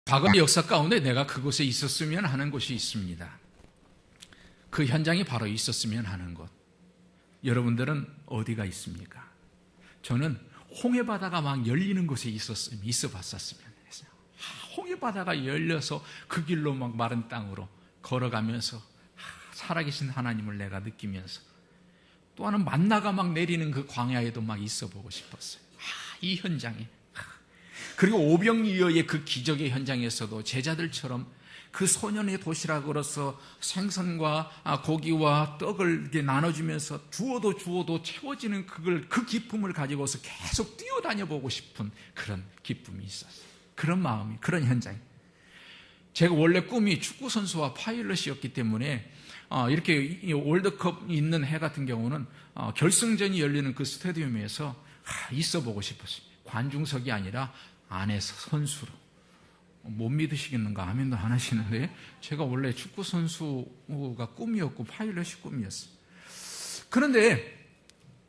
과거의 역사 가운데 내가 그곳에 있었으면 하는 곳이 있습니다. 그 현장이 바로 있었으면 하는 곳. 여러분들은 어디가 있습니까? 저는 홍해바다가 막 열리는 곳에 있어 봤었으면 했어요. 홍해바다가 열려서 그 길로 막 마른 땅으로 걸어가면서 살아계신 하나님을 내가 느끼면서 또 하나는 만나가 막 내리는 그 광야에도 막 있어 보고 싶었어요. 이 현장에. 그리고 오병이어의 그 기적의 현장에서도 제자들처럼 그 소년의 도시락으로서 생선과 고기와 떡을 이렇게 나눠주면서 주어도 채워지는 그 기쁨을 가지고서 계속 뛰어다녀 보고 싶은 그런 기쁨이 있었어요. 그런 마음이, 그런 현장이. 제가 원래 꿈이 축구선수와 파일럿이었기 때문에 이렇게 월드컵 있는 해 같은 경우는 결승전이 열리는 그 스타디움에서 있어 보고 싶었어요. 관중석이 아니라 안에서 선수로. 못 믿으시겠는가? 아멘도 안 하시는데 제가 원래 축구선수가 꿈이었고 파일럿이 꿈이었어요. 그런데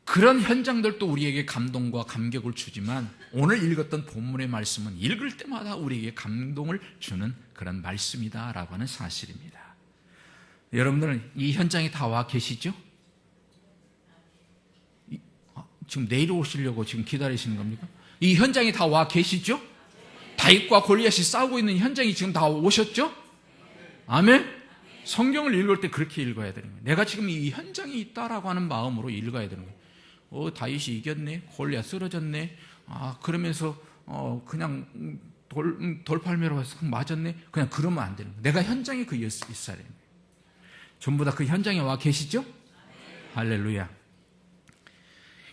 그런 현장들도 우리에게 감동과 감격을 주지만 오늘 읽었던 본문의 말씀은 읽을 때마다 우리에게 감동을 주는 그런 말씀이다라고 하는 사실입니다. 여러분들은 이 현장에 다 와 계시죠? 지금 내일 오시려고 지금 기다리시는 겁니까? 이 현장에 다 와 계시죠? 다윗과 골리앗이 싸우고 있는 현장이 지금 다 오셨죠? 아멘? 성경을 읽을 때 그렇게 읽어야 되는 거예요. 내가 지금 이 현장에 있다라고 하는 마음으로 읽어야 되는 거예요. 다윗이 이겼네? 골리앗 쓰러졌네? 그러면서 그냥 돌팔매로 맞았네? 그냥 그러면 안 되는 거예요. 내가 현장에 그 있어야 되는 거예요. 전부 다 그 현장에 와 계시죠? 할렐루야.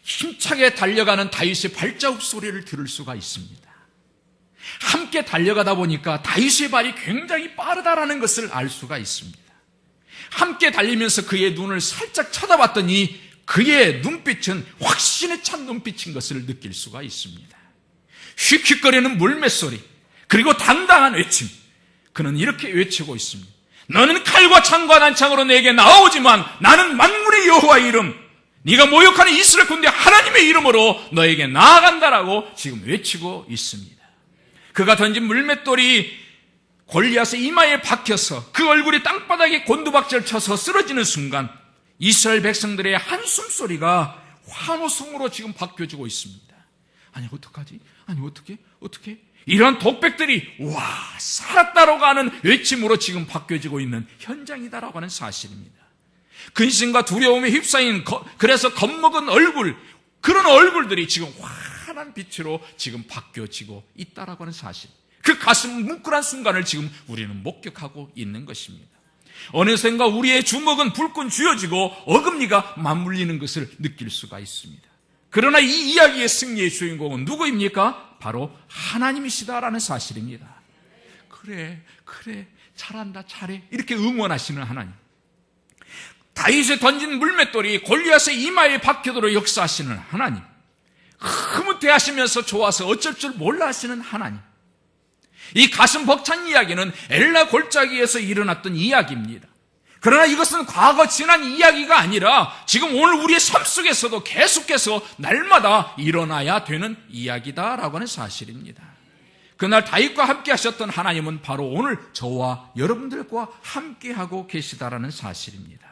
힘차게 달려가는 다윗의 발자국 소리를 들을 수가 있습니다. 함께 달려가다 보니까 다윗의 발이 굉장히 빠르다라는 것을 알 수가 있습니다. 함께 달리면서 그의 눈을 살짝 쳐다봤더니 그의 눈빛은 확신에 찬 눈빛인 것을 느낄 수가 있습니다. 휙휙거리는 물맷소리, 그리고 당당한 외침. 그는 이렇게 외치고 있습니다. 너는 칼과 창과 난창으로 내게 나오지만 나는 만군의 여호와의 이름, 네가 모욕하는 이스라엘 군대 하나님의 이름으로 너에게 나아간다라고 지금 외치고 있습니다. 그가 던진 물맷돌이 골리앗의 이마에 박혀서 그 얼굴이 땅바닥에 곤두박질 쳐서 쓰러지는 순간 이스라엘 백성들의 한숨소리가 환호성으로 지금 바뀌어지고 있습니다. 아니 어떡하지? 아니 어떻게? 이런 독백들이 와 살았다라고 하는 외침으로 지금 바뀌어지고 있는 현장이다라고 하는 사실입니다. 근심과 두려움에 휩싸인 그래서 겁먹은 얼굴, 그런 얼굴들이 지금 환한 빛으로 지금 바뀌어지고 있다라고 하는 사실. 그 가슴 뭉클한 순간을 지금 우리는 목격하고 있는 것입니다. 어느샌가 우리의 주먹은 불끈 쥐어지고 어금니가 맞물리는 것을 느낄 수가 있습니다. 그러나 이 이야기의 승리의 주인공은 누구입니까? 바로 하나님이시다라는 사실입니다. 그래 잘한다 잘해 이렇게 응원하시는 하나님. 다윗에 던진 물맷돌이 골리앗의 이마에 박혀도록 역사하시는 하나님. 흐뭇해하시면서 좋아서 어쩔 줄 몰라 하시는 하나님. 이 가슴 벅찬 이야기는 엘라 골짜기에서 일어났던 이야기입니다. 그러나 이것은 과거 지난 이야기가 아니라 지금 오늘 우리의 삶 속에서도 계속해서 날마다 일어나야 되는 이야기다라고 하는 사실입니다. 그날 다윗과 함께 하셨던 하나님은 바로 오늘 저와 여러분들과 함께하고 계시다라는 사실입니다.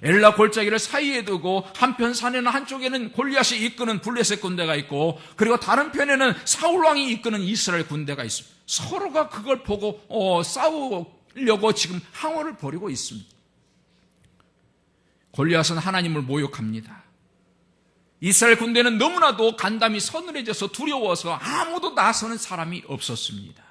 엘라 골짜기를 사이에 두고 한편 산에는 한쪽에는 골리앗이 이끄는 블레셋 군대가 있고 그리고 다른 편에는 사울 왕이 이끄는 이스라엘 군대가 있습니다. 서로가 그걸 보고 싸우려고 지금 항호를 벌이고 있습니다. 골리앗은 하나님을 모욕합니다. 이스라엘 군대는 너무나도 간담이 서늘해져서 두려워서 아무도 나서는 사람이 없었습니다.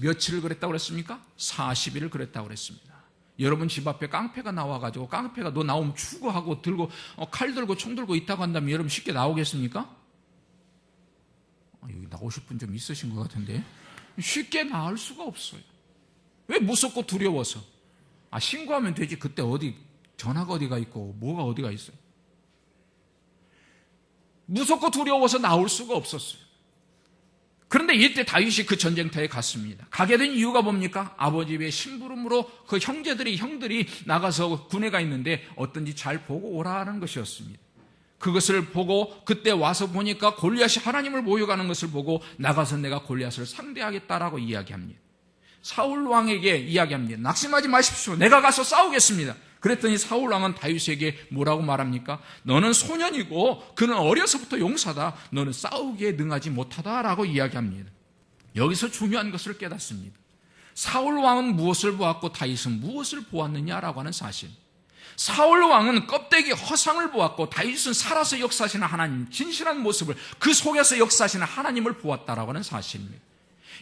며칠을 그랬다고 그랬습니까? 40일을 그랬다고 그랬습니다. 여러분 집 앞에 깡패가 나와가지고 깡패가 너 나오면 죽어 하고 들고 칼 들고 총 들고 있다고 한다면 여러분 쉽게 나오겠습니까? 여기 나오실 분 좀 있으신 것 같은데 쉽게 나올 수가 없어요. 왜? 무섭고 두려워서. 신고하면 되지. 그때 어디 전화가 어디가 있고 뭐가 어디가 있어요. 무섭고 두려워서 나올 수가 없었어요. 그런데 이때 다윗이 그 전쟁터에 갔습니다. 가게 된 이유가 뭡니까? 아버지의 심부름으로 그 형들이 나가서 군에가 있는데 어떤지 잘 보고 오라는 것이었습니다. 그것을 보고 그때 와서 보니까 골리앗이 하나님을 모욕하는 것을 보고 나가서 내가 골리앗을 상대하겠다라고 이야기합니다. 사울 왕에게 이야기합니다. 낙심하지 마십시오. 내가 가서 싸우겠습니다. 그랬더니 사울 왕은 다윗에게 뭐라고 말합니까? 너는 소년이고 그는 어려서부터 용사다. 너는 싸우기에 능하지 못하다라고 이야기합니다. 여기서 중요한 것을 깨닫습니다. 사울 왕은 무엇을 보았고 다윗은 무엇을 보았느냐라고 하는 사실. 사울 왕은 껍데기 허상을 보았고 다윗은 살아서 역사하시는 하나님, 진실한 모습을 그 속에서 역사하시는 하나님을 보았다라고 하는 사실입니다.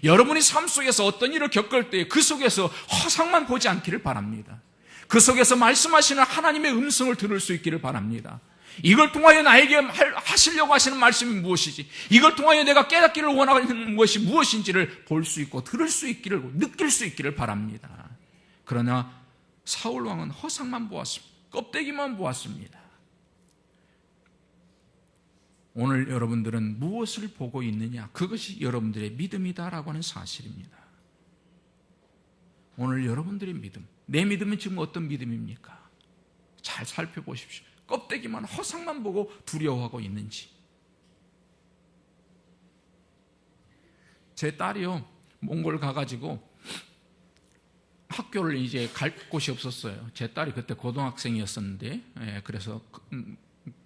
여러분이 삶 속에서 어떤 일을 겪을 때 그 속에서 허상만 보지 않기를 바랍니다. 그 속에서 말씀하시는 하나님의 음성을 들을 수 있기를 바랍니다. 이걸 통하여 나에게 하시려고 하시는 말씀이 무엇이지, 이걸 통하여 내가 깨닫기를 원하는 것이 무엇인지를 볼 수 있고 들을 수 있기를, 느낄 수 있기를 바랍니다. 그러나 사울 왕은 허상만 보았습니다. 껍데기만 보았습니다. 오늘 여러분들은 무엇을 보고 있느냐, 그것이 여러분들의 믿음이다라고 하는 사실입니다. 오늘 여러분들의 믿음, 내 믿음은 지금 어떤 믿음입니까? 잘 살펴보십시오. 껍데기만, 허상만 보고 두려워하고 있는지. 제 딸이요, 몽골 가가지고 학교를 이제 갈 곳이 없었어요. 제 딸이 그때 고등학생이었었는데, 그래서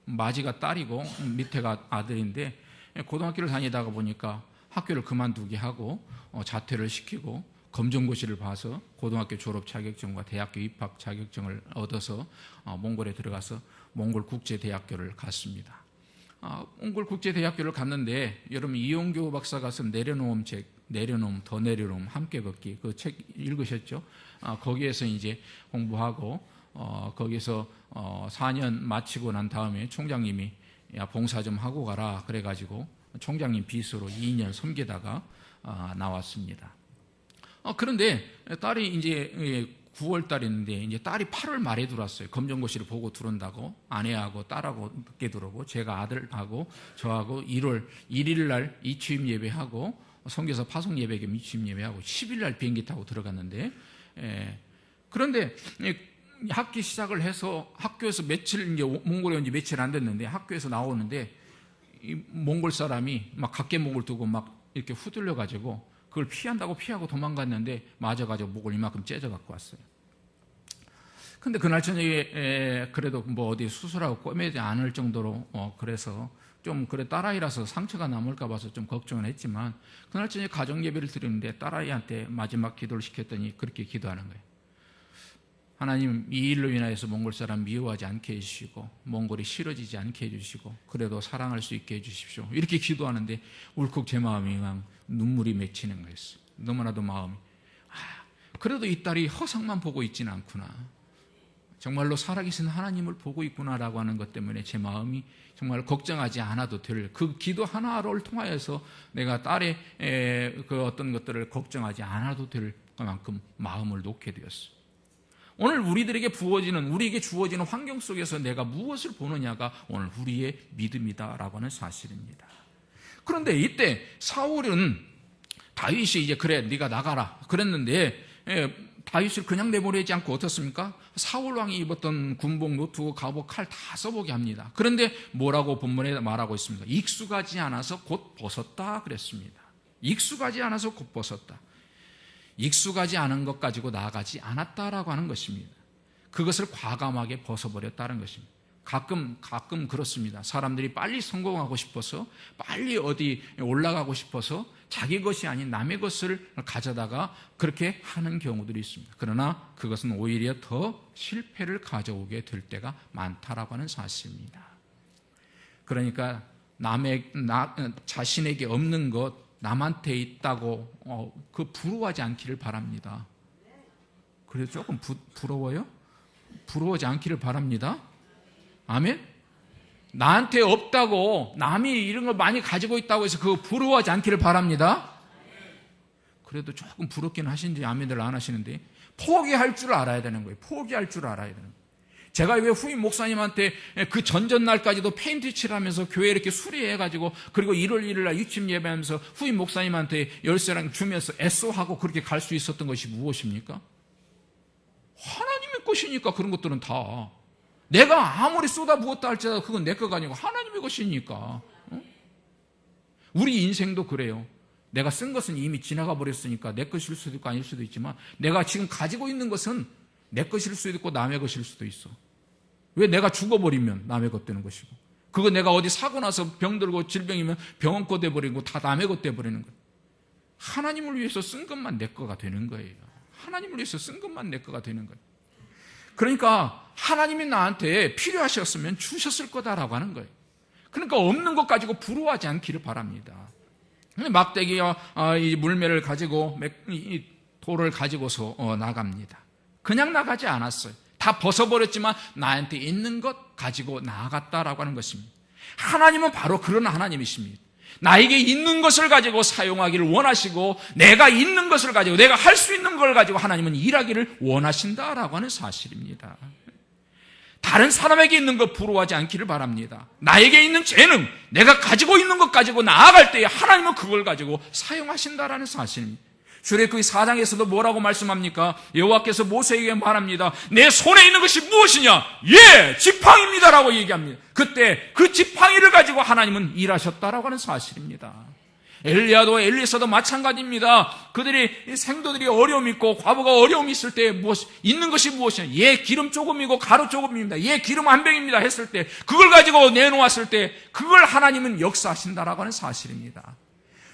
마지가 딸이고 밑에가 아들인데, 고등학교를 다니다가 보니까 학교를 그만두게 하고 자퇴를 시키고 검정고시를 봐서 고등학교 졸업 자격증과 대학교 입학 자격증을 얻어서 몽골에 들어가서 몽골 국제대학교를 갔습니다. 몽골 국제대학교를 갔는데, 여러분 이용교 박사가 쓴 내려놓음 책, 내려놓음, 더 내려놓음, 함께 걷기, 그 책 읽으셨죠? 거기에서 이제 공부하고 거기서 4년 마치고 난 다음에 총장님이 야, 봉사 좀 하고 가라 그래가지고 총장님 빗으로 2년 섬기다가 나왔습니다. 그런데 딸이 이제 9월 달이었는데 이제 딸이 8월 말에 들어왔어요. 검정고시를 보고 들어온다고 아내하고 딸하고 늦게 들어오고, 제가 아들하고 저하고 1월 1일 날 이취임 예배하고 성교사 파송 예배 겸 이취임 예배하고 10일 날 비행기 타고 들어갔는데, 그런데 학기 시작을 해서 학교에서 며칠, 이제 몽골에 온 지 며칠 안 됐는데 학교에서 나오는데 이 몽골 사람이 막 각계 목을 두고 막 이렇게 후들려 가지고 그걸 피한다고 피하고 도망갔는데 맞아가지고 목을 이만큼 째져 갖고 왔어요. 근데 그날 저녁에 그래도 뭐 어디 수술하고 꼬매지 않을 정도로 그래서 좀 그래 딸아이라서 상처가 남을까 봐서 좀 걱정을 했지만, 그날 저녁에 가정 예배를 드리는데 딸아이한테 마지막 기도를 시켰더니 그렇게 기도하는 거예요. 하나님, 이 일로 인하여서 몽골 사람 미워하지 않게 해주시고 몽골이 싫어지지 않게 해주시고 그래도 사랑할 수 있게 해주십시오. 이렇게 기도하는데 울컥 제 마음이 그냥 눈물이 맺히는 거였어요. 너무나도 마음이, 그래도 이 딸이 허상만 보고 있지는 않구나, 정말로 살아계신 하나님을 보고 있구나라고 하는 것 때문에 제 마음이 정말 걱정하지 않아도 될, 그 기도 하나를 통하여서 내가 딸의 그 어떤 것들을 걱정하지 않아도 될 만큼 마음을 놓게 되었어요. 오늘 우리에게 주어지는 환경 속에서 내가 무엇을 보느냐가 오늘 우리의 믿음이다라고 하는 사실입니다. 그런데 이때 사울은 다윗이 이제 그래 네가 나가라 그랬는데, 다윗을 그냥 내보내지 않고 어떻습니까? 사울 왕이 입었던 군복, 노트, 갑옷, 칼 다 써보게 합니다. 그런데 뭐라고 본문에 말하고 있습니까? 익숙하지 않아서 곧 벗었다 그랬습니다. 익숙하지 않아서 곧 벗었다. 익숙하지 않은 것 가지고 나아가지 않았다라고 하는 것입니다. 그것을 과감하게 벗어버렸다는 것입니다. 가끔 그렇습니다. 사람들이 빨리 성공하고 싶어서, 빨리 어디 올라가고 싶어서 자기 것이 아닌 남의 것을 가져다가 그렇게 하는 경우들이 있습니다. 그러나 그것은 오히려 더 실패를 가져오게 될 때가 많다라고 하는 사실입니다. 그러니까 자신에게 없는 것, 남한테 있다고 그 부러워하지 않기를 바랍니다. 그래도 조금 부러워요? 부러워하지 않기를 바랍니다. 아멘? 나한테 없다고, 남이 이런 걸 많이 가지고 있다고 해서 그거 부러워하지 않기를 바랍니다. 그래도 조금 부럽긴 하신지 아멘들 안 하시는데, 포기할 줄 알아야 되는 거예요. 포기할 줄 알아야 되는 거예요. 제가 왜 후임 목사님한테 그 전전날까지도 페인트 칠하면서 교회 이렇게 수리해가지고, 그리고 1월 1일 날 유침 예배하면서 후임 목사님한테 열쇠랑 주면서 애써하고 그렇게 갈 수 있었던 것이 무엇입니까? 하나님의 것이니까 그런 것들은 다. 내가 아무리 쏟아부었다 할지라도 그건 내 거가 아니고 하나님의 것이니까. 우리 인생도 그래요. 내가 쓴 것은 이미 지나가 버렸으니까 내 것일 수도 있고 아닐 수도 있지만, 내가 지금 가지고 있는 것은 내 것일 수도 있고 남의 것일 수도 있어. 왜? 내가 죽어버리면 남의 것 되는 것이고, 그거 내가 어디 사고 나서 병들고 질병이면 병원 거 돼버리고 다 남의 것 돼버리는 거예요. 하나님을 위해서 쓴 것만 내 거가 되는 거예요. 하나님을 위해서 쓴 것만 내 거가 되는 거예요. 그러니까 하나님이 나한테 필요하셨으면 주셨을 거다라고 하는 거예요. 그러니까 없는 것 가지고 부러워하지 않기를 바랍니다. 막대기와 이 물매를 가지고 이 돌을 가지고서 나갑니다. 그냥 나가지 않았어요. 다 벗어버렸지만 나한테 있는 것 가지고 나아갔다라고 하는 것입니다. 하나님은 바로 그런 하나님이십니다. 나에게 있는 것을 가지고 사용하기를 원하시고, 내가 있는 것을 가지고, 내가 할 수 있는 걸 가지고 하나님은 일하기를 원하신다라고 하는 사실입니다. 다른 사람에게 있는 것 부러워하지 않기를 바랍니다. 나에게 있는 재능, 내가 가지고 있는 것 가지고 나아갈 때에 하나님은 그걸 가지고 사용하신다라는 사실입니다. 출애굽기 4장에서도 뭐라고 말씀합니까? 여호와께서 모세에게 말합니다. 내 손에 있는 것이 무엇이냐? 예, 지팡이입니다라고 얘기합니다. 그때 그 지팡이를 가지고 하나님은 일하셨다라고 하는 사실입니다. 엘리야도 엘리사도 마찬가지입니다. 그들이 생도들이 어려움이 있고 과부가 어려움이 있을 때 있는 것이 무엇이냐? 예, 기름 조금이고 가루 조금입니다. 예, 기름 한 병입니다 했을 때, 그걸 가지고 내놓았을 때 그걸 하나님은 역사하신다라고 하는 사실입니다.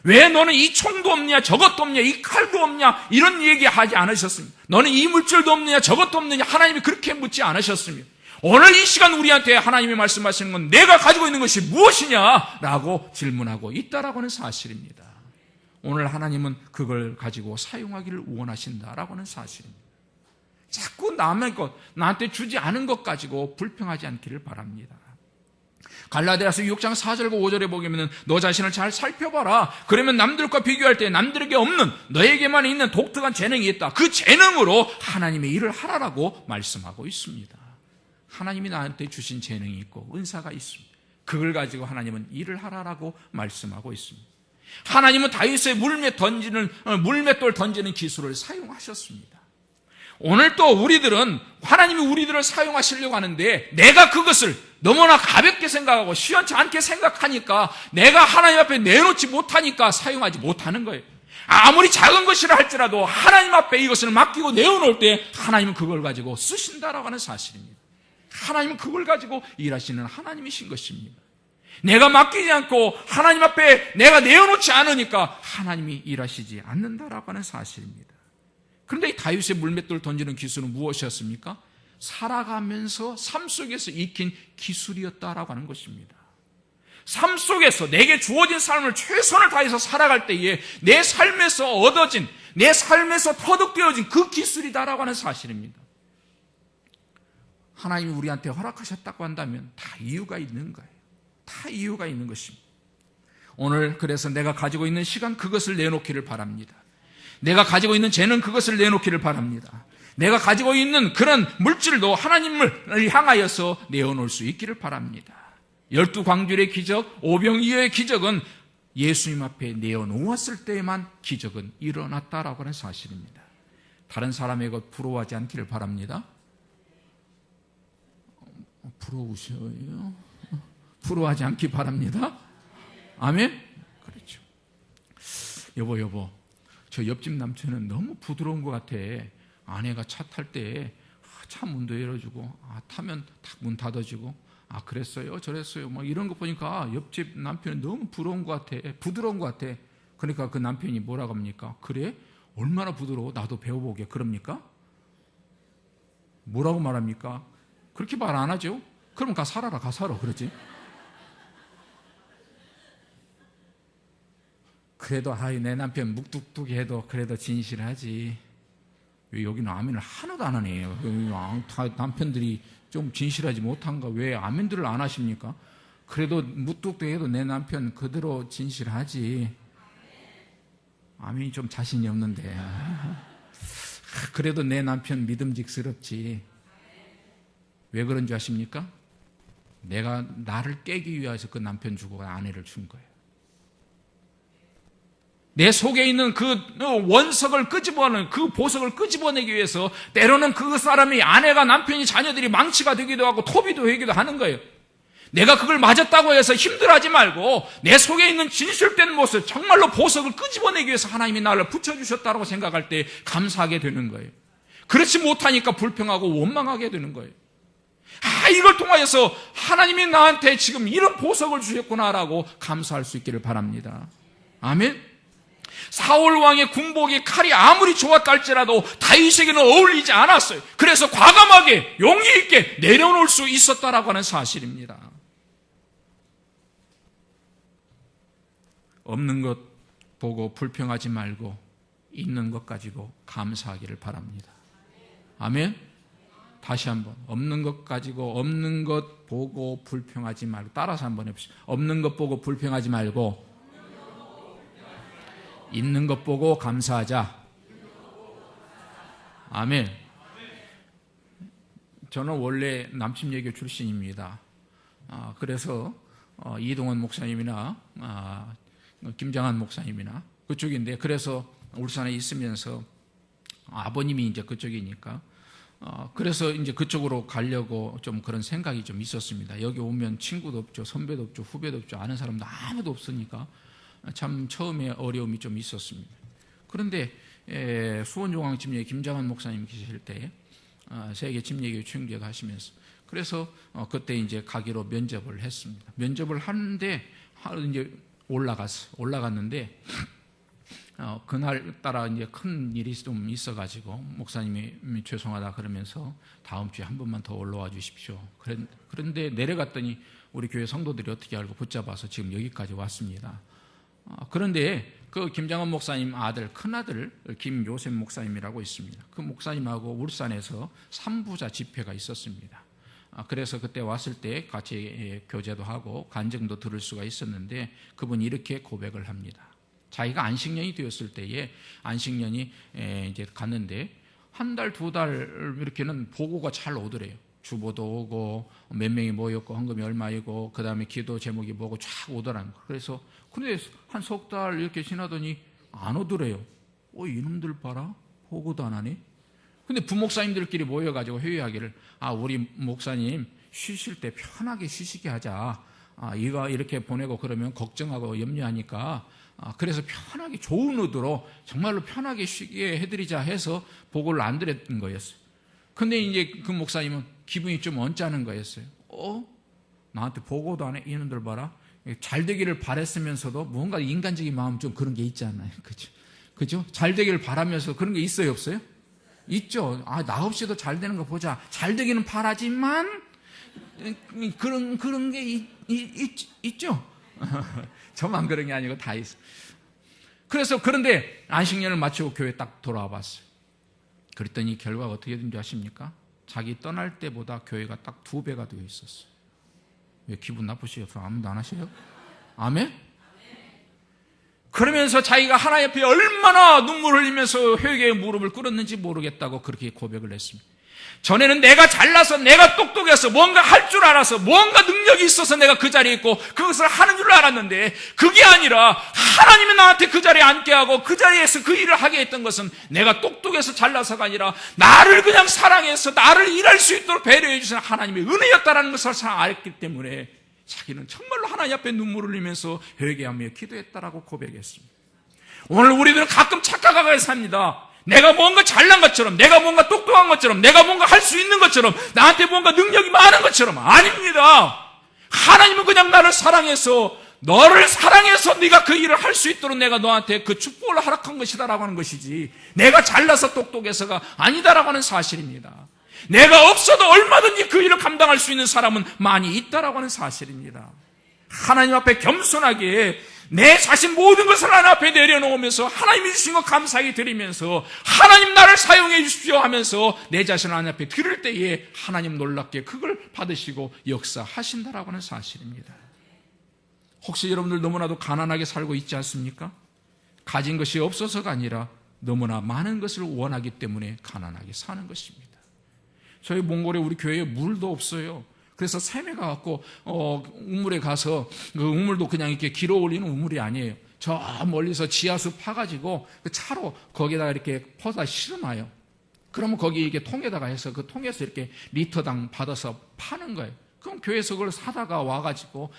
왜 너는 이 총도 없냐, 저것도 없냐, 이 칼도 없냐, 이런 얘기하지 않으셨습니다. 너는 이 물질도 없느냐, 저것도 없느냐, 하나님이 그렇게 묻지 않으셨습니다. 오늘 이 시간 우리한테 하나님이 말씀하시는 건 내가 가지고 있는 것이 무엇이냐라고 질문하고 있다라고 하는 사실입니다. 오늘 하나님은 그걸 가지고 사용하기를 원하신다라고 하는 사실입니다. 자꾸 남의 것, 나한테 주지 않은 것 가지고 불평하지 않기를 바랍니다. 갈라디아서 6장 4절과 5절에 보면 너 자신을 잘 살펴봐라. 그러면 남들과 비교할 때 남들에게 없는 너에게만 있는 독특한 재능이 있다. 그 재능으로 하나님의 일을 하라라고 말씀하고 있습니다. 하나님이 나한테 주신 재능이 있고 은사가 있습니다. 그걸 가지고 하나님은 일을 하라라고 말씀하고 있습니다. 하나님은 다윗의 물맷돌 던지는 기술을 사용하셨습니다. 오늘 또 우리들은 하나님이 우리들을 사용하시려고 하는데, 내가 그것을 너무나 가볍게 생각하고 시원치 않게 생각하니까, 내가 하나님 앞에 내놓지 못하니까 사용하지 못하는 거예요. 아무리 작은 것이라 할지라도 하나님 앞에 이것을 맡기고 내어놓을 때 하나님은 그걸 가지고 쓰신다라고 하는 사실입니다. 하나님은 그걸 가지고 일하시는 하나님이신 것입니다. 내가 맡기지 않고 하나님 앞에 내가 내어놓지 않으니까 하나님이 일하시지 않는다라고 하는 사실입니다. 그런데 이 다윗의 물맷돌 던지는 기술은 무엇이었습니까? 살아가면서 삶 속에서 익힌 기술이었다라고 하는 것입니다. 삶 속에서 내게 주어진 삶을 최선을 다해서 살아갈 때에 내 삶에서 얻어진, 내 삶에서 터득되어진 그 기술이다라고 하는 사실입니다. 하나님이 우리한테 허락하셨다고 한다면 다 이유가 있는 거예요. 다 이유가 있는 것입니다. 오늘 그래서 내가 가지고 있는 시간, 그것을 내놓기를 바랍니다. 내가 가지고 있는 재능, 그것을 내놓기를 바랍니다. 내가 가지고 있는 그런 물질도 하나님을 향하여서 내어놓을 수 있기를 바랍니다. 12광줄의 기적, 오병이어의 기적은 예수님 앞에 내어놓았을 때에만 기적은 일어났다라고 하는 사실입니다. 다른 사람의 것 부러워하지 않기를 바랍니다. 부러우셔요? 부러워하지 않기 바랍니다. 아멘? 그렇죠. 여보, 저 옆집 남편은 너무 부드러운 것 같아. 아내가 차 탈 때 차 문도 열어주고, 타면 탁 문 닫아주고, 그랬어요, 저랬어요, 뭐 이런 거 보니까 옆집 남편은 너무 부러운 것 같아, 부드러운 것 같아. 그러니까 그 남편이 뭐라고 합니까? 그래? 얼마나 부드러워? 나도 배워보게. 그럽니까? 뭐라고 말합니까? 그렇게 말 안 하죠? 그럼 가 살아라, 가 살아, 그러지? 그래도 내 남편 묵뚝뚝이 해도 그래도 진실하지. 왜 여기는 아멘을 하나도 안 하네요. 다 남편들이 좀 진실하지 못한가? 왜 아멘들을 안 하십니까? 그래도 묵뚝뚝해도 내 남편 그대로 진실하지. 아멘이 좀 자신이 없는데. 그래도 내 남편 믿음직스럽지. 왜 그런 줄 아십니까? 내가 나를 깨기 위해서 그 남편 주고 아내를 준 거예요. 내 속에 있는 그 원석을 끄집어내는, 그 보석을 끄집어내기 위해서 때로는 그 사람이 아내가, 남편이, 자녀들이 망치가 되기도 하고 토비도 되기도 하는 거예요. 내가 그걸 맞았다고 해서 힘들어하지 말고 내 속에 있는 진실된 모습, 정말로 보석을 끄집어내기 위해서 하나님이 나를 붙여주셨다고 생각할 때 감사하게 되는 거예요. 그렇지 못하니까 불평하고 원망하게 되는 거예요. 이걸 통하여서 하나님이 나한테 지금 이런 보석을 주셨구나라고 감사할 수 있기를 바랍니다. 아멘. 사울 왕의 군복이 칼이 아무리 좋았다 할지라도 다윗에게는 어울리지 않았어요. 그래서 과감하게 용기 있게 내려놓을 수 있었다라고 하는 사실입니다. 없는 것 보고 불평하지 말고 있는 것 가지고 감사하기를 바랍니다. 아멘. 다시 한번, 없는 것 가지고, 없는 것 보고 불평하지 말고, 따라서 한번 해보시죠. 없는 것 보고 불평하지 말고 있는 것 보고 감사하자. 아멘. 저는 원래 남침예교 출신입니다. 그래서 이동원 목사님이나 김장한 목사님이나 그쪽인데, 그래서 울산에 있으면서 아버님이 이제 그쪽이니까 그래서 이제 그쪽으로 가려고 좀 그런 생각이 좀 있었습니다. 여기 오면 친구도 없죠, 선배도 없죠, 후배도 없죠, 아는 사람도 아무도 없으니까 참 처음에 어려움이 좀 있었습니다. 그런데 수원종황침례 김장한 목사님 계실 때 세계 침례교회 총재도 하시면서, 그래서 그때 이제 가기로 면접을 했습니다. 면접을 하는데 이제 올라갔는데 그날 따라 이제 큰 일이 좀 있어가지고 목사님이 죄송하다 그러면서 다음 주에 한 번만 더 올라와 주십시오. 그런데 내려갔더니 우리 교회 성도들이 어떻게 알고 붙잡아서 지금 여기까지 왔습니다. 그런데 그 김장원 목사님 아들, 큰아들 김요셉 목사님이라고 있습니다. 그 목사님하고 울산에서 3부자 집회가 있었습니다. 그래서 그때 왔을 때 같이 교제도 하고 간증도 들을 수가 있었는데, 그분이 이렇게 고백을 합니다. 자기가 안식년이 되었을 때에 안식년이 이제 갔는데 한 달, 두 달 이렇게는 보고가 잘 오더래요. 주보도 오고 몇 명이 모였고 헌금이 얼마이고 그 다음에 기도 제목이 뭐고 쫙 오더라는 거예요. 그래서 근데 한 석 달 이렇게 지나더니 안 오더래요. 이놈들 봐라, 보고도 안 하네. 근데 부목사님들끼리 모여가지고 회의하기를, 우리 목사님 쉬실 때 편하게 쉬시게 하자. 이거 이렇게 보내고 그러면 걱정하고 염려하니까 그래서 편하게 좋은 의도로 정말로 편하게 쉬게 해드리자 해서 보고를 안 드렸던 거였어요. 근데 이제 그 목사님은 기분이 좀 언짢은 거였어요. 나한테 보고도 안 해? 이놈들 봐라. 잘 되기를 바랬으면서도 뭔가 인간적인 마음 좀 그런 게 있지 않나요? 그죠? 잘 되기를 바라면서 그런 게 있어요, 없어요? 있죠. 나 없이도 잘 되는 거 보자. 잘 되기는 바라지만 그런 게 있죠. 저만 그런 게 아니고 다 있어. 그래서 그런데 안식년을 마치고 교회에 딱 돌아와 봤어요. 그랬더니 결과가 어떻게 된지 아십니까? 자기 떠날 때보다 교회가 딱 2배가 되어 있었어요. 왜 기분 나쁘시겠어? 아무도 안 하세요? 아멘? 그러면서 자기가 하나님 앞에 얼마나 눈물 흘리면서 회개의 무릎을 꿇었는지 모르겠다고 그렇게 고백을 했습니다. 전에는 내가 잘나서, 내가 똑똑해서, 뭔가 할 줄 알아서, 뭔가 능력이 있어서 내가 그 자리에 있고 그것을 하는 줄 알았는데, 그게 아니라 하나님이 나한테 그 자리에 앉게 하고 그 자리에서 그 일을 하게 했던 것은 내가 똑똑해서 잘나서가 아니라 나를 그냥 사랑해서 나를 일할 수 있도록 배려해 주신 하나님의 은혜였다라는 것을 알았기 때문에 자기는 정말로 하나님 앞에 눈물을 흘리면서 회개하며 기도했다라고 고백했습니다. 오늘 우리들은 가끔 착각하게 삽니다. 내가 뭔가 잘난 것처럼, 내가 뭔가 똑똑한 것처럼, 내가 뭔가 할 수 있는 것처럼, 나한테 뭔가 능력이 많은 것처럼. 아닙니다. 하나님은 그냥 나를 사랑해서, 너를 사랑해서 네가 그 일을 할 수 있도록 내가 너한테 그 축복을 허락한 것이다라고 하는 것이지, 내가 잘나서 똑똑해서가 아니다라고 하는 사실입니다. 내가 없어도 얼마든지 그 일을 감당할 수 있는 사람은 많이 있다라고 하는 사실입니다. 하나님 앞에 겸손하게 내 자신 모든 것을 하나님 앞에 내려놓으면서 하나님이 주신 것 감사히 드리면서 하나님 나를 사용해 주십시오 하면서 내 자신을 하나님 앞에 드릴 때에 하나님 놀랍게 그걸 받으시고 역사하신다라고 하는 사실입니다. 혹시 여러분들 너무나도 가난하게 살고 있지 않습니까? 가진 것이 없어서가 아니라 너무나 많은 것을 원하기 때문에 가난하게 사는 것입니다. 저희 몽골에 우리 교회에 물도 없어요. 그래서 샘에 가갖고 우물에 가서 그 우물도 그냥 이렇게 길어 올리는 우물이 아니에요. 저 멀리서 지하수 파가지고 그 차로 거기다가 이렇게 퍼다 실어놔요. 그러면 거기 이게 통에다가 해서 그 통에서 이렇게 리터당 받아서 파는 거예요. 그럼 교회에서 그걸 사다가 와가지고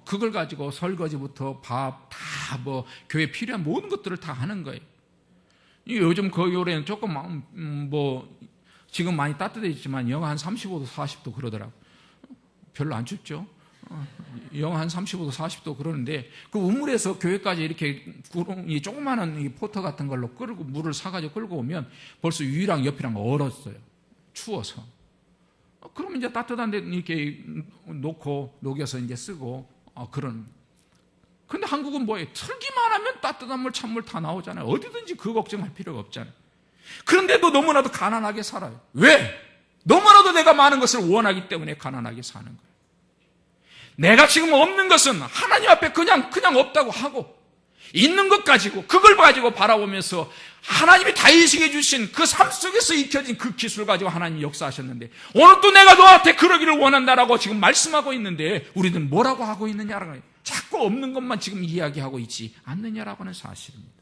그걸 가지고 설거지부터 밥 다 뭐 교회 필요한 모든 것들을 다 하는 거예요. 요즘 거기올해는 조금 뭐 지금 많이 따뜻해졌지만 영하 한 35도 40도 그러더라고. 별로 안 춥죠. 영하 한 35도 40도 그러는데 그 우물에서 교회까지 이렇게 이 조그마한 이 포터 같은 걸로 끌고 물을 사가지고 끌고 오면 벌써 위랑 옆이랑 얼었어요. 추워서. 그러면 이제 따뜻한 데 이렇게 놓고 녹여서 이제 쓰고 그런. 근데 한국은 뭐예요? 틀기만 하면 따뜻한 물, 찬물 다 나오잖아요. 어디든지 그 걱정할 필요가 없잖아요. 그런데도 너무나도 가난하게 살아요. 왜? 너무나도 내가 많은 것을 원하기 때문에 가난하게 사는 거예요. 내가 지금 없는 것은 하나님 앞에 그냥 없다고 하고 있는 것 가지고 그걸 가지고 바라보면서 하나님이 다윗에게 주신 그 삶 속에서 익혀진 그 기술을 가지고 하나님이 역사하셨는데 오늘 또 내가 너한테 그러기를 원한다라고 지금 말씀하고 있는데 우리는 뭐라고 하고 있느냐라는 거예요. 자꾸 없는 것만 지금 이야기하고 있지 않느냐라고 하는 사실입니다.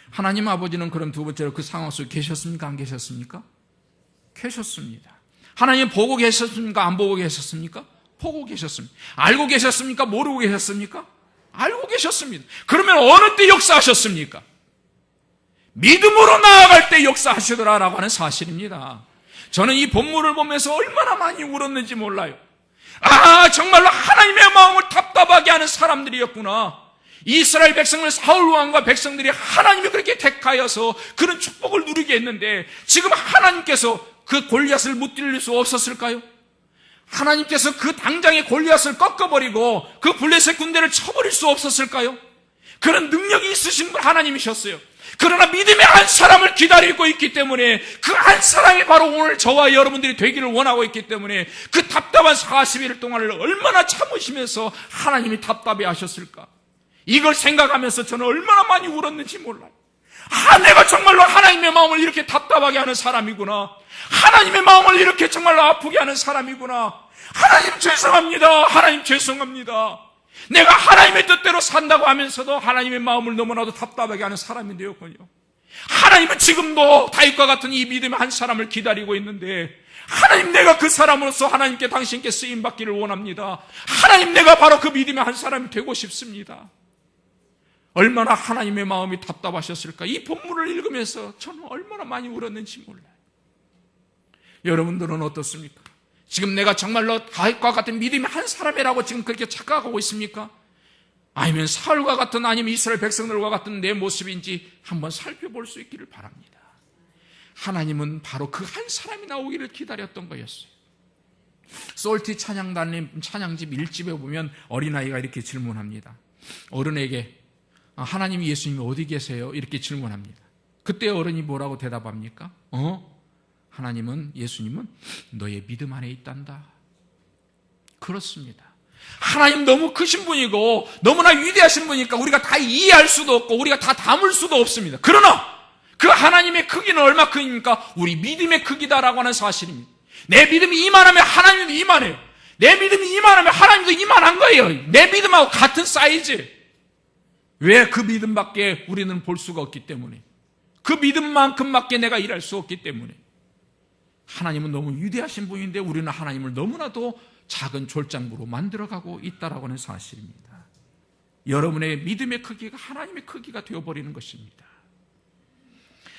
하나님 아버지는 그럼 두 번째로 그 상황 속에 계셨습니까? 안 계셨습니까? 계셨습니다. 하나님 보고 계셨습니까? 안 보고 계셨습니까? 보고 계셨습니다. 알고 계셨습니까? 모르고 계셨습니까? 알고 계셨습니다. 그러면 어느 때 역사하셨습니까? 믿음으로 나아갈 때 역사하시더라라고 하는 사실입니다. 저는 이 본문을 보면서 얼마나 많이 울었는지 몰라요. 정말로 하나님의 마음을 답답하게 하는 사람들이었구나. 이스라엘 백성을 사울 왕과 백성들이 하나님이 그렇게 택하여서 그런 축복을 누리게 했는데 지금 하나님께서 그 골리앗을 무찔릴 수 없었을까요? 하나님께서 그 당장의 골리앗을 꺾어버리고 그 블레셋 군대를 쳐버릴 수 없었을까요? 그런 능력이 있으신 분 하나님이셨어요. 그러나 믿음의 한 사람을 기다리고 있기 때문에 그 한 사람이 바로 오늘 저와 여러분들이 되기를 원하고 있기 때문에 그 답답한 40일 동안을 얼마나 참으시면서 하나님이 답답해 하셨을까? 이걸 생각하면서 저는 얼마나 많이 울었는지 몰라요. 내가 정말로 하나님의 마음을 이렇게 답답하게 하는 사람이구나. 하나님의 마음을 이렇게 정말로 아프게 하는 사람이구나. 하나님 죄송합니다. 하나님 죄송합니다. 내가 하나님의 뜻대로 산다고 하면서도 하나님의 마음을 너무나도 답답하게 하는 사람이 되었군요. 하나님은 지금도 다윗과 같은 이 믿음의 한 사람을 기다리고 있는데 하나님 내가 그 사람으로서 하나님께 당신께 쓰임받기를 원합니다. 하나님 내가 바로 그 믿음의 한 사람이 되고 싶습니다. 얼마나 하나님의 마음이 답답하셨을까? 이 본문을 읽으면서 저는 얼마나 많이 울었는지 몰라요. 여러분들은 어떻습니까? 지금 내가 정말로 다윗과 같은 믿음의 한 사람이라고 지금 그렇게 착각하고 있습니까? 아니면 사울과 같은 아니면 이스라엘 백성들과 같은 내 모습인지 한번 살펴볼 수 있기를 바랍니다. 하나님은 바로 그 한 사람이 나오기를 기다렸던 거였어요. 솔티 찬양단님 찬양집 1집에 보면 어린아이가 이렇게 질문합니다. 어른에게 하나님 예수님이 어디 계세요? 이렇게 질문합니다. 그때 어른이 뭐라고 대답합니까? 하나님은 예수님은 너의 믿음 안에 있단다. 그렇습니다. 하나님 너무 크신 분이고 너무나 위대하신 분이니까 우리가 다 이해할 수도 없고 우리가 다 담을 수도 없습니다. 그러나 그 하나님의 크기는 얼마 크기입니까? 우리 믿음의 크기다라고 하는 사실입니다. 내 믿음이 이만하면 하나님도 이만해요. 내 믿음이 이만하면 하나님도 이만한 거예요. 내 믿음하고 같은 사이즈. 왜 그 믿음밖에 우리는 볼 수가 없기 때문에, 그 믿음만큼밖에 내가 일할 수 없기 때문에. 하나님은 너무 위대하신 분인데 우리는 하나님을 너무나도 작은 졸장부로 만들어가고 있다라고 하는 사실입니다. 여러분의 믿음의 크기가 하나님의 크기가 되어버리는 것입니다.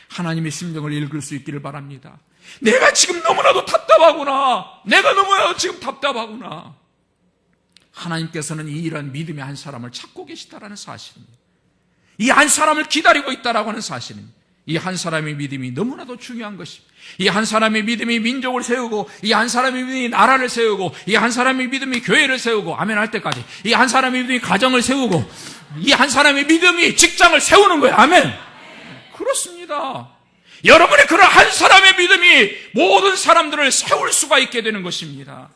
하나님의 심정을 읽을 수 있기를 바랍니다. 내가 지금 너무나도 답답하구나. 내가 너무나도 지금 답답하구나. 하나님께서는 이런 믿음의 한 사람을 찾고 계시다라는 사실입니다. 이 한 사람을 기다리고 있다라고 하는 사실입니다. 이 한 사람의 믿음이 너무나도 중요한 것입니다. 이 한 사람의 믿음이 민족을 세우고, 이 한 사람의 믿음이 나라를 세우고, 이 한 사람의 믿음이 교회를 세우고, 아멘 할 때까지 이 한 사람의 믿음이 가정을 세우고, 이 한 사람의 믿음이 직장을 세우는 거예요. 아멘. 그렇습니다. 여러분의 그런 한 사람의 믿음이 모든 사람들을 세울 수가 있게 되는 것입니다.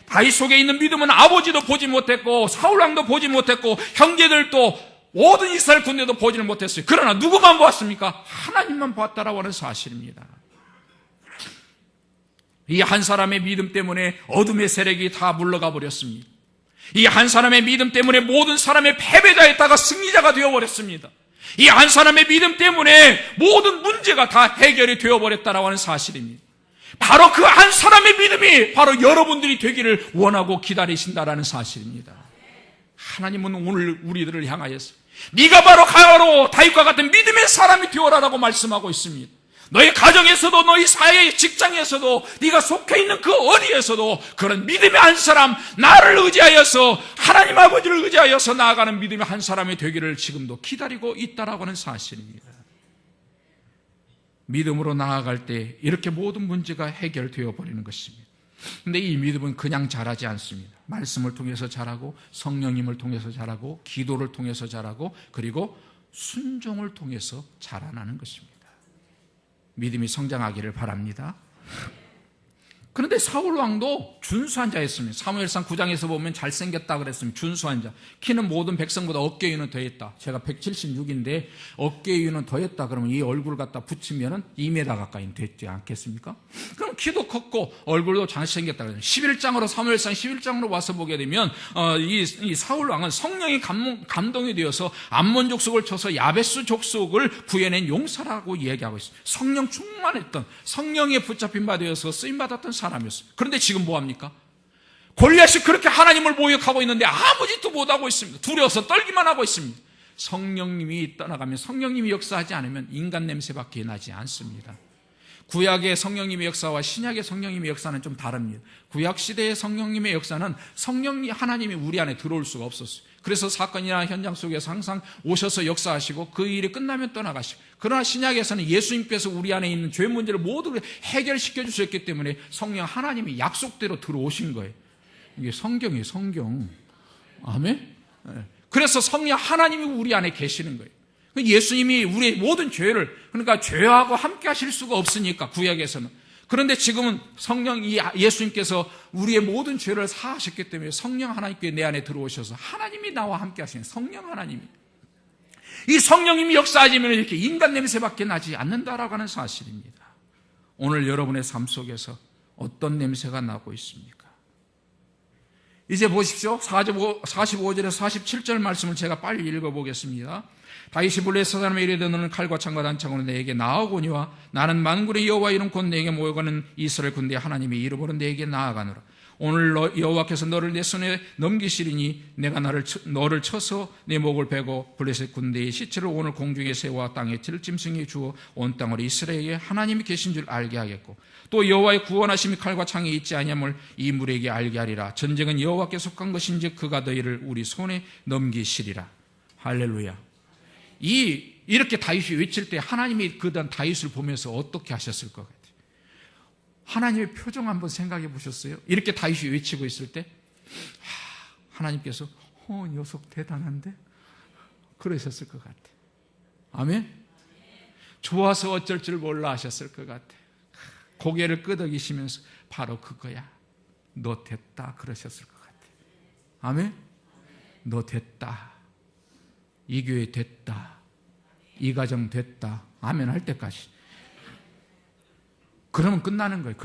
다윗 속에 있는 믿음은 아버지도 보지 못했고 사울왕도 보지 못했고 형제들도 모든 이스라엘 군대도 보지를 못했어요. 그러나 누구만 보았습니까? 하나님만 보았다라고 하는 사실입니다. 이 한 사람의 믿음 때문에 어둠의 세력이 다 물러가 버렸습니다. 이 한 사람의 믿음 때문에 모든 사람의 패배자였다가 승리자가 되어버렸습니다. 이 한 사람의 믿음 때문에 모든 문제가 다 해결이 되어버렸다라고 하는 사실입니다. 바로 그 한 사람의 믿음이 바로 여러분들이 되기를 원하고 기다리신다라는 사실입니다. 하나님은 오늘 우리들을 향하여서 네가 바로 다윗과 같은 믿음의 사람이 되어라라고 말씀하고 있습니다. 너의 가정에서도 너희 사회의 직장에서도 네가 속해 있는 그 어디에서도 그런 믿음의 한 사람, 나를 의지하여서 하나님 아버지를 의지하여서 나아가는 믿음의 한 사람이 되기를 지금도 기다리고 있다라고 하는 사실입니다. 믿음으로 나아갈 때 이렇게 모든 문제가 해결되어 버리는 것입니다. 근데 이 믿음은 그냥 자라지 않습니다. 말씀을 통해서 자라고 성령님을 통해서 자라고 기도를 통해서 자라고 그리고 순종을 통해서 자라나는 것입니다. 믿음이 성장하기를 바랍니다. 그런데 사울 왕도 준수한 자였습니다. 사무엘상 9장에서 보면 잘생겼다 그랬습니다. 준수한 자. 키는 모든 백성보다 어깨 위는 더했다. 제가 176인데 어깨 위는 더했다 그러면 이 얼굴 갖다 붙이면 2m 가까이 되지 않겠습니까? 그럼 키도 컸고 얼굴도 잘생겼다 그래요. 11장으로 사무엘상 11장으로 와서 보게 되면 이 사울 왕은 성령이 감동이 되어서 암몬 족속을 쳐서 야베스 족속을 구해낸 용사라고 얘기하고 있습니다. 성령 충만했던 성령에 붙잡힌 바 되어서 쓰임받았던 사람이었어요. 그런데 지금 뭐합니까? 골리앗이 그렇게 하나님을 모욕하고 있는데 아무 짓도 못하고 있습니다. 두려워서 떨기만 하고 있습니다. 성령님이 떠나가면 성령님이 역사하지 않으면 인간 냄새밖에 나지 않습니다. 구약의 성령님의 역사와 신약의 성령님의 역사는 좀 다릅니다. 구약 시대의 성령님의 역사는 하나님이 우리 안에 들어올 수가 없었어요. 그래서 사건이나 현장 속에서 항상 오셔서 역사하시고 그 일이 끝나면 떠나가시고, 그러나 신약에서는 예수님께서 우리 안에 있는 죄 문제를 모두 해결시켜 주셨기 때문에 성령 하나님이 약속대로 들어오신 거예요. 이게 성경이에요, 성경. 아멘? 그래서 성령 하나님이 우리 안에 계시는 거예요. 예수님이 우리의 모든 죄를, 그러니까 죄하고 함께 하실 수가 없으니까 구약에서는. 그런데 지금은 성령 예수님께서 우리의 모든 죄를 사하셨기 때문에 성령 하나님께 내 안에 들어오셔서 하나님이 나와 함께 하시는 성령 하나님이, 이 성령님이 역사하시면 이렇게 인간 냄새밖에 나지 않는다라고 하는 사실입니다. 오늘 여러분의 삶 속에서 어떤 냄새가 나고 있습니까? 이제 보십시오. 45절에서 47절 말씀을 제가 빨리 읽어보겠습니다. 다윗이 블레셋 사람에 이르되 너는 칼과 창과 단창으로 내게 나아오거니와 나는 만군의 여호와 이름 곧 내게 모여가는 이스라엘 군대의 하나님의 이름으로 내게 나아가노라. 오늘 여호와께서 너를 내 손에 넘기시리니 내가 너를 쳐서 내 목을 베고 블레셋 군대의 시체를 오늘 공중에 새와 땅에 들짐승이 주어 온 땅으로 이스라엘에 하나님이 계신 줄 알게 하겠고 또 여호와의 구원하심이 칼과 창에 있지 아니함을 이 무리에게 알게 하리라. 전쟁은 여호와께 속한 것인즉 그가 너희를 우리 손에 넘기시리라. 할렐루야. 이렇게 다윗이 외칠 때 하나님이 그다음 다윗을 보면서 어떻게 하셨을 것 같아요? 하나님의 표정 한번 생각해 보셨어요? 이렇게 다윗이 외치고 있을 때 하나님께서 녀석 대단한데? 그러셨을 것 같아요. 아멘? 좋아서 어쩔 줄 몰라 하셨을 것 같아요. 고개를 끄덕이시면서 바로 그거야. 너 됐다. 그러셨을 것 같아요. 아멘? 너 됐다. 이 교회 됐다. 이 가정 됐다. 아멘 할 때까지. 그러면 끝나는 거예요.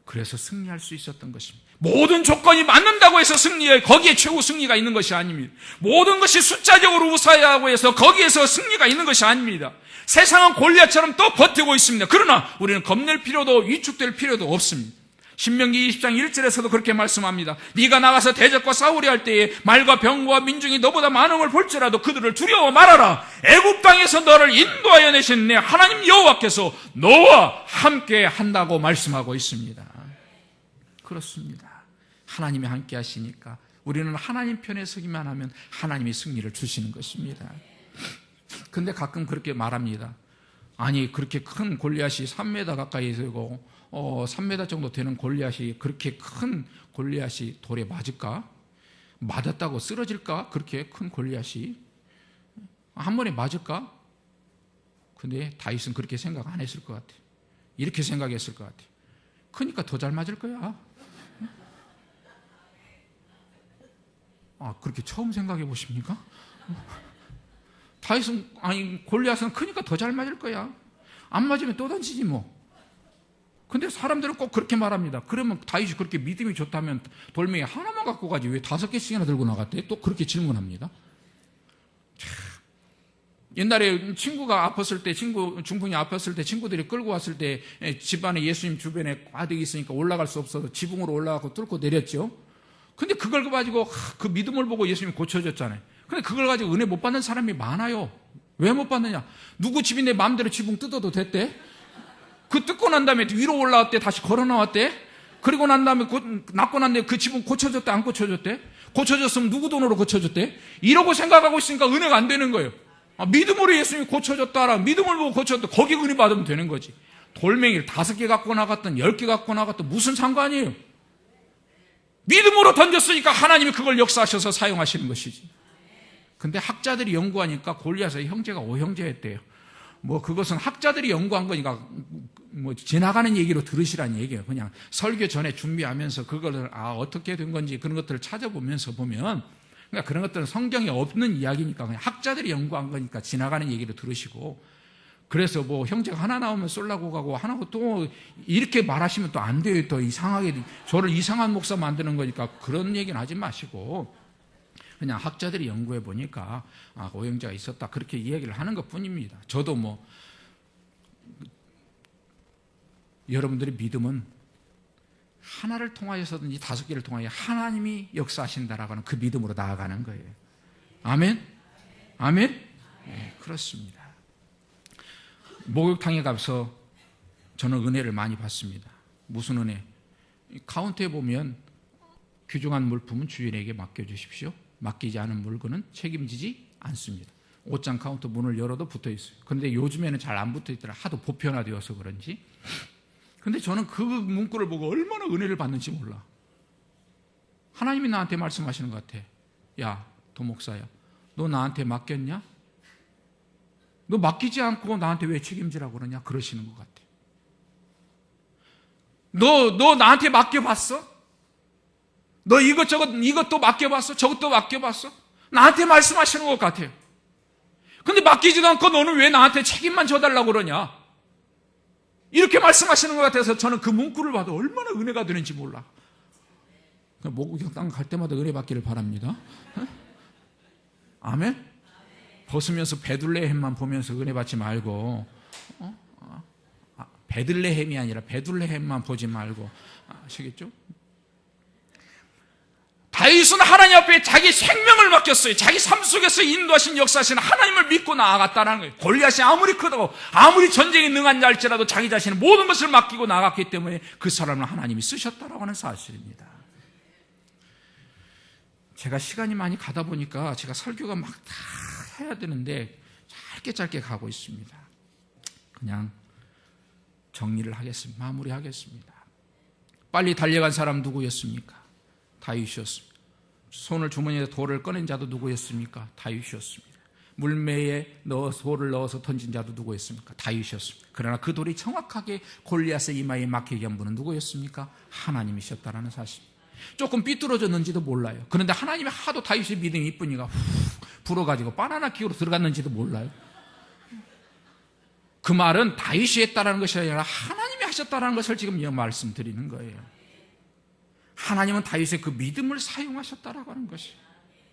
그래서 승리할 수 있었던 것입니다. 모든 조건이 맞는다고 해서 승리해 거기에 최후 승리가 있는 것이 아닙니다. 모든 것이 숫자적으로 우사하고 해서 거기에서 승리가 있는 것이 아닙니다. 세상은 골리앗처럼 또 버티고 있습니다. 그러나 우리는 겁낼 필요도 위축될 필요도 없습니다. 신명기 20장 1절에서도 그렇게 말씀합니다. 네가 나가서 대적과 싸우려 할 때에 말과 병과 민중이 너보다 많은 걸 볼지라도 그들을 두려워 말아라. 애굽 땅에서 너를 인도하여 내신 내 하나님 여호와께서 너와 함께 한다고 말씀하고 있습니다. 그렇습니다. 하나님이 함께 하시니까 우리는 하나님 편에 서기만 하면 하나님이 승리를 주시는 것입니다. 근데 가끔 그렇게 말합니다. 아니 그렇게 큰 골리앗이 3m 가까이 되고 3m 정도 되는 골리앗이, 그렇게 큰 골리앗이 돌에 맞을까? 맞았다고 쓰러질까? 그렇게 큰 골리앗이 한 번에 맞을까? 근데 다윗은 그렇게 생각 안 했을 것 같아요. 이렇게 생각했을 것 같아요. 그러니까 더 잘 맞을 거야. 그렇게 처음 생각해 보십니까? 다윗은, 골리앗은 크니까 더 잘 맞을 거야. 안 맞으면 또 던지지 뭐. 근데 사람들은 꼭 그렇게 말합니다. 그러면 다윗이 그렇게 믿음이 좋다면 돌멩이 하나만 갖고 가지 왜 5개씩이나 들고 나갔대? 또 그렇게 질문합니다. 참. 옛날에 친구가 아팠을 때, 중풍이 아팠을 때 친구들이 끌고 왔을 때 집안에 예수님 주변에 가득 있으니까 올라갈 수 없어서 지붕으로 올라가고 뚫고 내렸죠. 근데 그걸 가지고 그 믿음을 보고 예수님이 고쳐줬잖아요. 근데 그걸 가지고 은혜 못 받는 사람이 많아요. 왜 못 받느냐? 누구 집이 내 마음대로 지붕 뜯어도 됐대? 그 뜯고 난 다음에 위로 올라왔대, 다시 걸어 나왔대. 그리고 난 다음에 낫고 난 다음에 그 지붕 고쳐줬대, 안 고쳐줬대? 고쳐줬으면 누구 돈으로 고쳐줬대? 이러고 생각하고 있으니까 은혜가 안 되는 거예요. 믿음으로 예수님이 고쳐줬다라, 믿음을 보고 고쳐줬다, 거기 은혜 받으면 되는 거지. 돌멩이를 5개 갖고 나갔든 10개 갖고 나갔든 무슨 상관이에요? 믿음으로 던졌으니까 하나님이 그걸 역사하셔서 사용하시는 것이지. 근데 학자들이 연구하니까 골리앗의 형제가 5형제였대요. 뭐 그것은 학자들이 연구한 거니까 뭐 지나가는 얘기로 들으시라는 얘기예요. 그냥 설교 전에 준비하면서 그걸 어떻게 된 건지 그런 것들을 찾아보면서 보면, 그러니까 그런 것들은 성경에 없는 이야기니까 그냥 학자들이 연구한 거니까 지나가는 얘기로 들으시고, 그래서 뭐 형제가 하나 나오면 쏠라고 가고 하나 또 이렇게 말하시면 또 안 돼요. 또 이상하게 저를 이상한 목사 만드는 거니까 그런 얘기는 하지 마시고 그냥 학자들이 연구해 보니까 오형제가 있었다, 그렇게 이야기를 하는 것 뿐입니다. 저도 뭐 여러분들의 믿음은 하나를 통하여서든지 5개를 통하여 하나님이 역사하신다라고 하는 그 믿음으로 나아가는 거예요. 아멘? 아멘? 네, 그렇습니다. 목욕탕에 가서 저는 은혜를 많이 받습니다. 무슨 은혜? 카운터에 보면 귀중한 물품은 주인에게 맡겨주십시오. 맡기지 않은 물건은 책임지지 않습니다. 옷장 카운터 문을 열어도 붙어 있어요. 그런데 요즘에는 잘 안 붙어 있더라. 하도 보편화되어서 그런지. 근데 저는 그 문구를 보고 얼마나 은혜를 받는지 몰라. 하나님이 나한테 말씀하시는 것 같아. 야, 도목사야, 너 나한테 맡겼냐? 너 맡기지 않고 나한테 왜 책임지라고 그러냐? 그러시는 것 같아. 너 나한테 맡겨봤어? 너 이것도 맡겨봤어? 저것도 맡겨봤어? 나한테 말씀하시는 것 같아요. 근데 맡기지도 않고 너는 왜 나한테 책임만 져달라고 그러냐? 이렇게 말씀하시는 것 같아서 저는 그 문구를 봐도 얼마나 은혜가 되는지 몰라. 목욕탕 갈 때마다 은혜 받기를 바랍니다. 아멘? 벗으면서 베들레헴만 보면서 은혜 받지 말고, 베들레헴이 아니라 베들레헴만 보지 말고, 아시겠죠? 다윗은 하나님 앞에 자기 생명을 맡겼어요. 자기 삶 속에서 인도하신 역사하시는 하나님을 믿고 나아갔다는 거예요. 골리앗이 아무리 크다고 아무리 전쟁에 능한 자일지라도 자기 자신의 모든 것을 맡기고 나아갔기 때문에 그 사람을 하나님이 쓰셨다라고 하는 사실입니다. 제가 시간이 많이 가다 보니까 제가 설교가 막 다 해야 되는데 짧게 가고 있습니다. 그냥 정리를 하겠습니다. 마무리하겠습니다. 빨리 달려간 사람 누구였습니까? 다윗이었습니다. 손을 주머니에 돌을 꺼낸 자도 누구였습니까? 다윗이었습니다. 물매에 돌을 넣어서 던진 자도 누구였습니까? 다윗이었습니다. 그러나 그 돌이 정확하게 골리앗의 이마에 막히게 한 분은 누구였습니까? 하나님이셨다라는 사실. 조금 삐뚤어졌는지도 몰라요. 그런데 하나님이 하도 다윗의 믿음이 이쁘니까 불어가지고 바나나 키우러 들어갔는지도 몰라요. 그 말은 다윗이 했다라는 것이 아니라 하나님이 하셨다라는 것을 지금 말씀드리는 거예요. 하나님은 다윗의 그 믿음을 사용하셨다라고 하는 것이.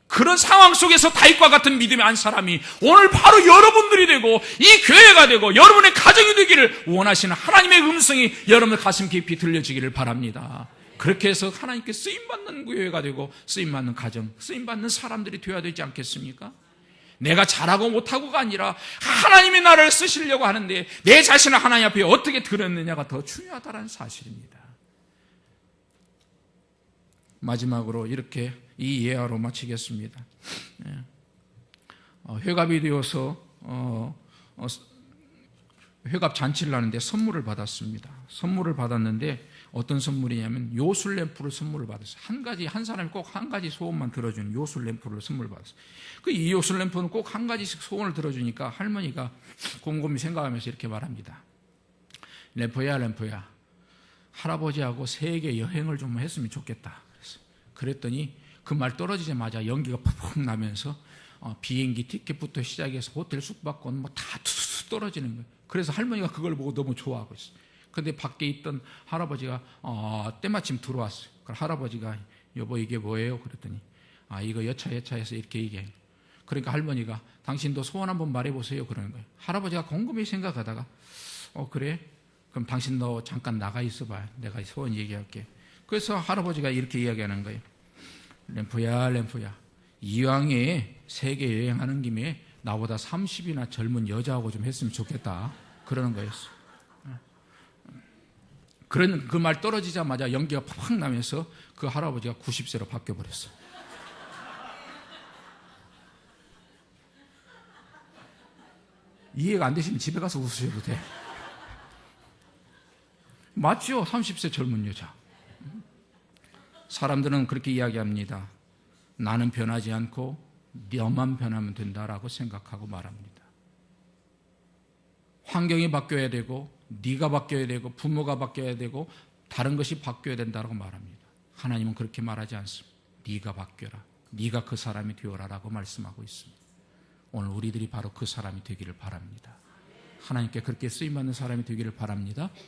그런 상황 속에서 다윗과 같은 믿음의 한 사람이 오늘 바로 여러분들이 되고 이 교회가 되고 여러분의 가정이 되기를 원하시는 하나님의 음성이 여러분의 가슴 깊이 들려지기를 바랍니다. 그렇게 해서 하나님께 쓰임받는 교회가 되고 쓰임받는 가정, 쓰임받는 사람들이 되어야 되지 않겠습니까? 내가 잘하고 못하고가 아니라 하나님이 나를 쓰시려고 하는데 내 자신을 하나님 앞에 어떻게 드렸느냐가 더 중요하다는 사실입니다. 마지막으로 이렇게 이 예화로 마치겠습니다. 회갑이 되어서 회갑 잔치를 하는데 선물을 받았습니다. 선물을 받았는데 어떤 선물이냐면 요술 램프를 선물을 받았어요. 한 사람이 꼭 한 가지 소원만 들어주는 요술 램프를 선물을 받았어요. 이 요술 램프는 꼭 한 가지씩 소원을 들어주니까 할머니가 곰곰이 생각하면서 이렇게 말합니다. 램프야, 할아버지하고 세계 여행을 좀 했으면 좋겠다. 그랬더니 그 말 떨어지자마자 연기가 푹푹 나면서 비행기 티켓부터 시작해서 호텔 숙박권 뭐 다 툭툭 떨어지는 거예요. 그래서 할머니가 그걸 보고 너무 좋아하고 있어요. 근데 밖에 있던 할아버지가 때마침 들어왔어요. 그럼 할아버지가 여보 이게 뭐예요? 그랬더니 이거 여차여차해서 이렇게 얘기해요. 그러니까 할머니가 당신도 소원 한번 말해보세요. 그러는 거예요. 할아버지가 곰곰이 생각하다가 그래? 그럼 당신 너 잠깐 나가 있어봐. 내가 소원 얘기할게. 그래서 할아버지가 이렇게 이야기하는 거예요. 램프야. 이왕에 세계 여행하는 김에 나보다 30이나 젊은 여자하고 좀 했으면 좋겠다. 그러는 거였어. 그런 그 말 떨어지자마자 연기가 팍 나면서 그 할아버지가 90세로 바뀌어버렸어. 이해가 안 되시면 집에 가서 웃으셔도 돼. 맞죠? 30세 젊은 여자. 사람들은 그렇게 이야기합니다. 나는 변하지 않고 너만 변하면 된다라고 생각하고 말합니다. 환경이 바뀌어야 되고 네가 바뀌어야 되고 부모가 바뀌어야 되고 다른 것이 바뀌어야 된다고 말합니다. 하나님은 그렇게 말하지 않습니다. 네가 바뀌어라. 네가 그 사람이 되어라라고 말씀하고 있습니다. 오늘 우리들이 바로 그 사람이 되기를 바랍니다. 하나님께 그렇게 쓰임받는 사람이 되기를 바랍니다.